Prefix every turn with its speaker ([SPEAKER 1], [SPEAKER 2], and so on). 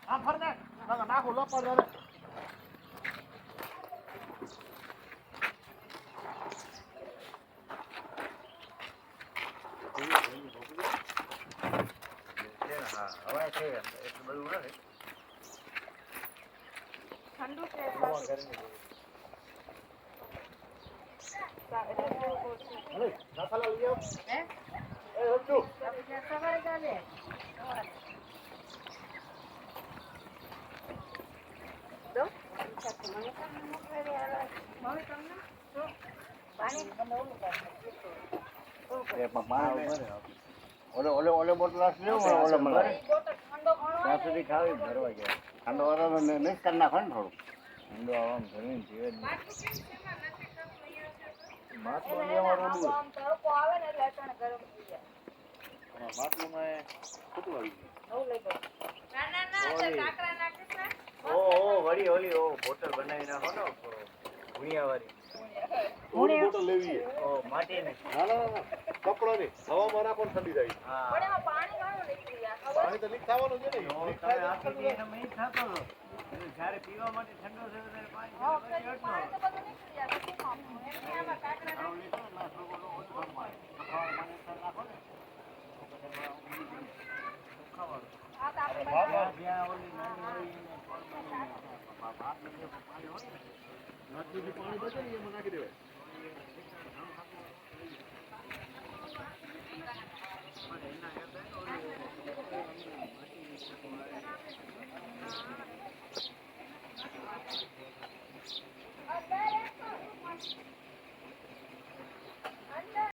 [SPEAKER 1] આમ ફરને નાખો લપડ દે હા હવે છે એટલું બધું નથી ઠંડુ છે અરે નાખલા લઈ આવ હે એ હજુ સવારે જાને તો મને તમને મોકલે યાર મમ્મી તમને તો પાણી બનાવવું પડે એ પાણી ઓલે બોટલ લેવો ઓલે મને બોટલ ઠંડો ઘણો ત્યાં સુધી ખાવી ભરવા ગયા ઠંડો વાળો ને મિક્સ કરી નાખો ને થોડું ઠંડો આમ ભરીને જીવે માટલું લેવાનું આમ તડકો આવે ને એટલે અચાનક ગરમ થઈ જાય માટલું માં કેટલું આવી ગયું નવ લઈ ગયો ના કાકરા નાખીશ ને ઓ વળી ઓલી ઓ બોટલ બનાવી નાખો ને ભૂણિયા વાળી ઓલી બોટલ લેવી ઓ માટી ને ના કપડો ની હવામાં રાખો ઠંડી જાય હા પણ એમાં પાણી ઘણું નીકળી જાય પાણી તો લીક થવાનું છે ને લીક થાય આપી એને મેં થતો જ્યારે પીવા માટે ઠંડો છે ત્યારે પાણી પાણી તો બધું નીકળી જાય પછી ખાવાનું એમને આમાં કાકરા નાખી ના છોકરો ઓછો પાણી ખાવાનું નાખો ને ખાવાનું આ તો આપણે જ્યાં ઓલી નાની હોય એને પાણી હોય ને નથી પાણી બચે ને એમાં નાખી દેવાય